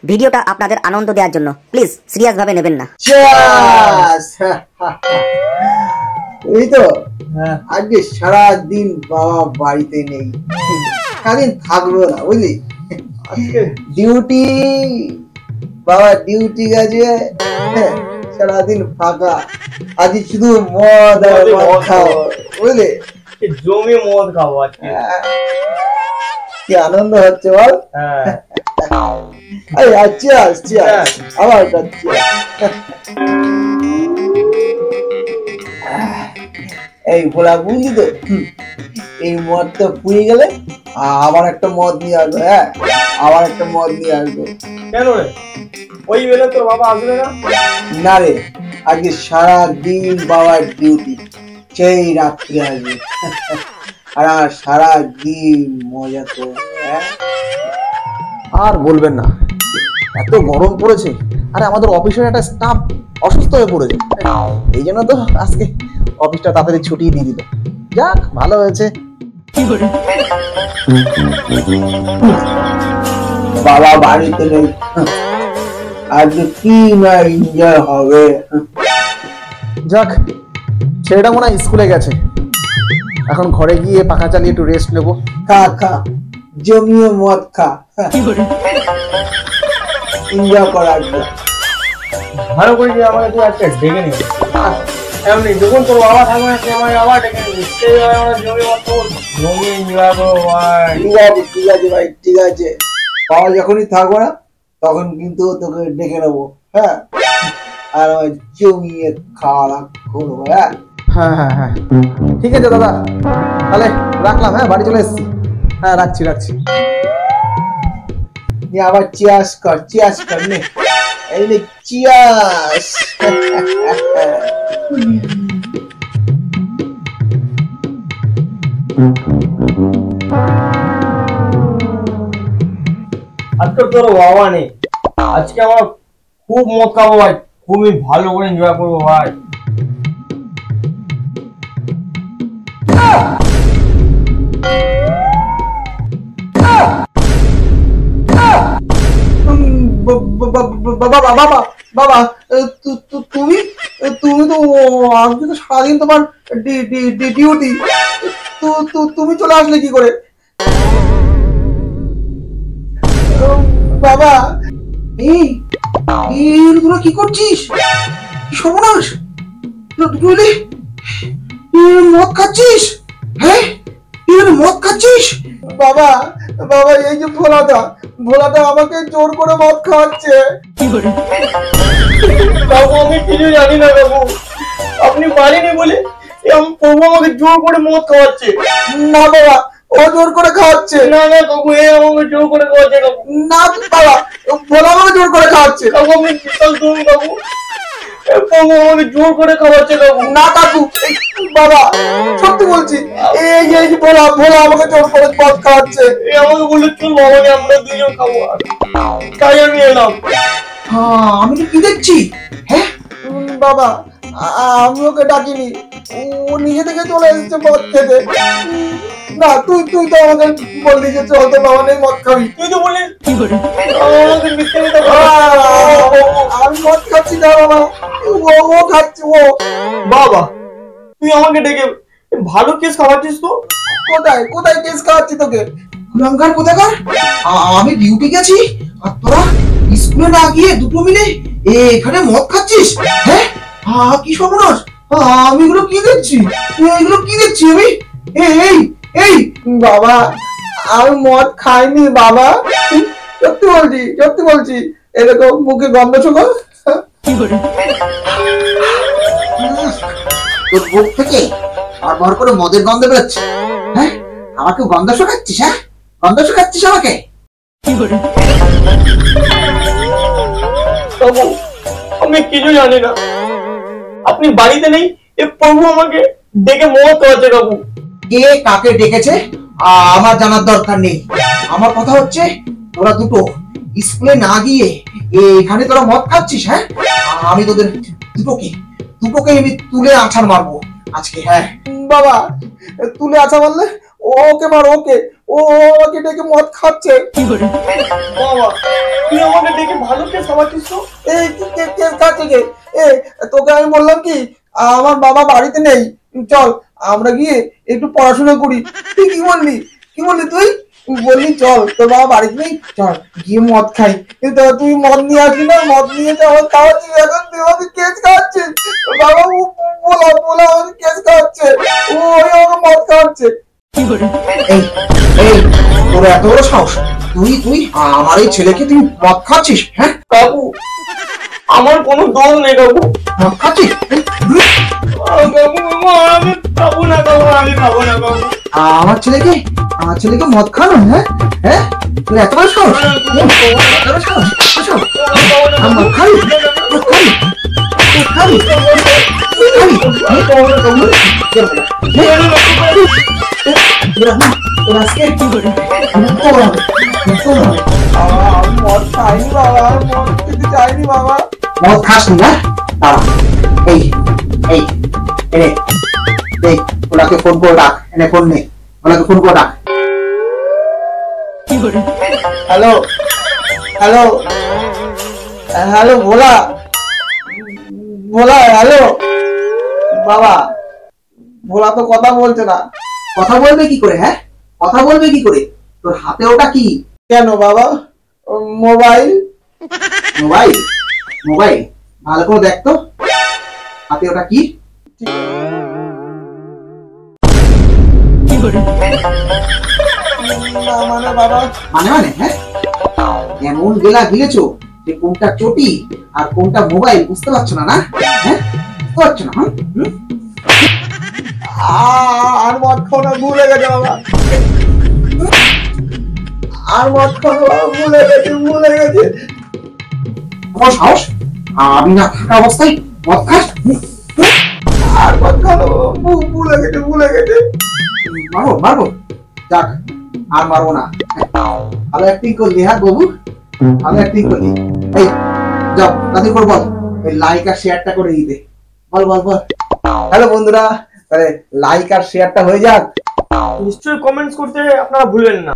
ভিডিওটা আপনাদের আনন্দ দেওয়ার জন্য প্লিজ সিরিয়াস ভাবে নেবেন না। এই তো আজকে সারাদিন বাবা বাড়িতে নেই, সারাদিন থাকবো না বুঝলি। ডিউটি বাবা ডিউটি গেছে, সারাদিন ফাঁকা। আজ শুধু মদ আর মদ খাও বুঝলি, জমি মদ খাবো আজকে। কি আনন্দ হচ্ছে বল। আবার এই বলা বুঝলি তো, এই মদটা পুড়ে গেলে আবার একটা মদ নিয়ে আসবো। হ্যাঁ, আবার একটা মদ নিয়ে আসবো। কেন রে, ওই বেলা তোর বাবা আসবে না? না রে, আজকে সারাদিন বাবার ডিউটি, সেই রাত্রে আসবে। আর সারাদিন মজা তো। আর বলবেন না, এত গরম পড়েছে। আরে আমাদের অফিসের একটা স্টাফ অসুস্থ হয়ে পড়েছে, এই জন্য তো আজকে অফিসটা তাড়াতাড়ি ছুটি দিয়ে দিল। যাক, ভালো হয়েছে। বাবা বাড়িতে নেই, আজকে কি না এনজয় হবে। যাক, ছেলেটা মনে হয় স্কুলে গেছে, এখন ঘরে গিয়ে পাখা চালিয়ে একটু রেস্ট নেবো। খা খা, জমিয়ে মদ খা, এনজয় করার জন্য। ভালো করে যে আমাকে তুই আজকে ডেকে নিবি, এমনি যখন তোর বাবা থাকবে না, তুই আমাকে আবার ডেকে নিবি। সেই আমরা জমি মত জমি এনজয় করবো ভাই। ঠিক আছে ঠিক আছে ভাই, ঠিক আছে। বাবা যখনই থাকবো না তখন কিন্তু তোকে ডেকে নেবো। হ্যাঁ, আর জমিয়ে খাওয়া করবো। হ্যাঁ হ্যাঁ হ্যাঁ হ্যাঁ, ঠিক আছে দাদা, তাহলে রাখলাম। হ্যাঁ, বাড়ি চলে এসেছি। হ্যাঁ, রাখছি রাখছি। আবার চিয়াস কর, চিয়াস কর নে, এই নে চিয়াস। আজকে তোর বাবা নেই, আজকে আমরা খুব মদ খাবো ভাই, খুবই ভালো করে এনজয় করবো ভাই। বাবা তুমি তুমি তো আজকে তো সারাদিন তোমার ডিউটি, তুমি চলে আসলে কি করে? বাবা তোরা কি করছিস? সর্বনাশ, মদ খাচ্ছিস? হ্যাঁ, মদ খাচ্ছিস? বাবা বাবা, এই যে ভোলাটা আমাকে জোর করে মদ খাওয়াচ্ছে। বাবু আমি কিছু জানি না বাবু, আপনি পারেনি বলে প্রভু আমাকে জোর করে মদ খাওয়াচ্ছে। না বাবা, ও জোর করে খাওয়াচ্ছে। না না কাকু, এ আমাকে জোর করে খাওয়াচ্ছে কাকু। না বাবা, ভোলা আমাকে জোর করে খাওয়াচ্ছে। কাকু আমি বিশ্বাস করুন কাকু, প্রভু আমাকে জোর করে খাওয়াচ্ছে কাকু। না কাকু, বাবা সত্যি বলছি, এই যে ভোলা আমাকে জোর করে মদ খাওয়াচ্ছে। আমাকে বললে চল বাবাকে আমরা দুজন খাবো, তাই আমি এলাম। হ্যাঁ, আমি তো কি দেখছি। হ্যাঁ বাবা, আমি ওকে ডাকিনি, ও নিজে থেকে চলে এসেছে মদ খেতে। না তুই তো আমাকে বললি যে চল তো বাবা নেই, মদ খাবি। তুই তো বললি আমি মদ খাচ্ছি না বাবা, ও খাচ্ছে। ও বাবা, তুই আমাকে ডেকে ভালো কেস খাওয়াচ্ছিস তো? কোথায় কেস খাওয়াচ্ছি তোকে? লঙ্কার কোথাকার? আমি ডিউটি গেছি আর তোরা স্কুলে না গিয়ে দুটো মিলে এখানে মদ খাচ্ছিস? হ্যাঁ, কি সর্বনাশ! আমি এগুলো কি দেখছি? আমি এই বাবা, আমি মদ খাইনি বাবা, সত্যি বলছি। এরকম মুখে গন্ধ শোনো। তোর মুখ থেকে ভর করে মদের গন্ধ বেরোচ্ছে। হ্যাঁ, আমাকে গন্ধ শোকাচ্ছিস? হ্যাঁ, গন্ধ শোকাচ্ছিস আমাকে? আমি কিছু জানি না, আপনি বাড়িতে নেই, এ প্রভু আমাকে ডেকে মদ খাওয়াচ্ছে কাকু। কে কাকে ডেকেছে আমার জানার দরকার নেই। আমার কথা হচ্ছে তোরা দুটো স্কুলে না গিয়ে এখানে তোরা মদ খাচ্ছিস? হ্যাঁ, আমি তোদের দুটোকে আমি তুলে আছাড় মারবো আজকে। হ্যাঁ বাবা, তুলে আছা বললে? ওকে মার, ওকে। ও ওকে ডেকে মদ খাচ্ছে। বাবা তুই আমাকে দেখে ভালো কেস খাওয়াচ্ছিস তো? এই কেস খাচ্ছে কে? তোকে আমি বললাম কি আমার বাবা বাড়িতে নেই, চল আমরা গিয়ে একটু পড়াশোনা করি। তুই কি বললি তুই? বললি চল তোর বাবা বাড়িতে নেই, চল গিয়ে মদ খাই। কিন্তু তুই মদ নিয়ে আসবি না, মদ নিয়ে আমার খাওয়াচ্ছিস, এখন তুই আমাকে কেস খাওয়াচ্ছিস। বাবা বলা আমাকে কেস খাওয়াচ্ছে, ওই আমাকে মদ খাওয়াচ্ছে। এই এই তোর এত বড় সাহস, তুই আমার এই ছেলেকে তুই মদ খাচ্ছিস? হ্যাঁ কাকু আমার কোনো দোষ নেই কাকু। মদ খাচ্ছিস? আমি খাবো না কাকু, আমি খাবো না কাকু। আমার ছেলেকে মদ খানো? হ্যাঁ তোর এত বড় সাহস? এত বড় সাহস? মদ খাবি? আমি মদ খাইনি বাবা, আমি মদ খেতে চাইনি বাবা। মদ খাস না? দাঁড়া, এই এনে দেখ, ওনাকে ফোন করে ডাক। এনে ফোন নে, ওনাকে ফোন করে ডাক। হ্যালো হ্যালো হ্যালো ভোলা, হ্যালো বাবা। ভোলা তো কথা বলছে না। কথা বলবে কি করে? হ্যাঁ, কথা বলবে কি করে? তোর হাতে ওটা কি? কেন বাবা? মোবাইল। মোবাইল ভালো করে দেখ তো, হাতে ওটা কি? মানে বাবা, মানে হ্যাঁ, এমন গিলেছো যে কোনটা চটি আর কোনটা মোবাইল বুঝতে পারছো না? না হ্যাঁ, বুঝতে পারছো না? আর মদ খাওয়া ভুলে গেছে বাবা, আর মদ খাওয়া ভুলে গেছে। তোমার সাহস, আমি না থাকা অবস্থায় মদ খাস? আর মদ খাওয়া ভুলে গেছে। মারবো যাক, আর মারবো না। ভালো অ্যাক্টিং করলি, হ্যাঁ বাবু, ভালো অ্যাক্টিং করলি। এই যাও তাদের করে বল, ওই লাইক আর শেয়ারটা করে দিতে বল। হ্যালো বন্ধুরা, তাহলে লাইক আর শেয়ারটা হয়ে যাক। নিশ্চয়ই কমেন্টস করতে আপনারা ভুলবেন না।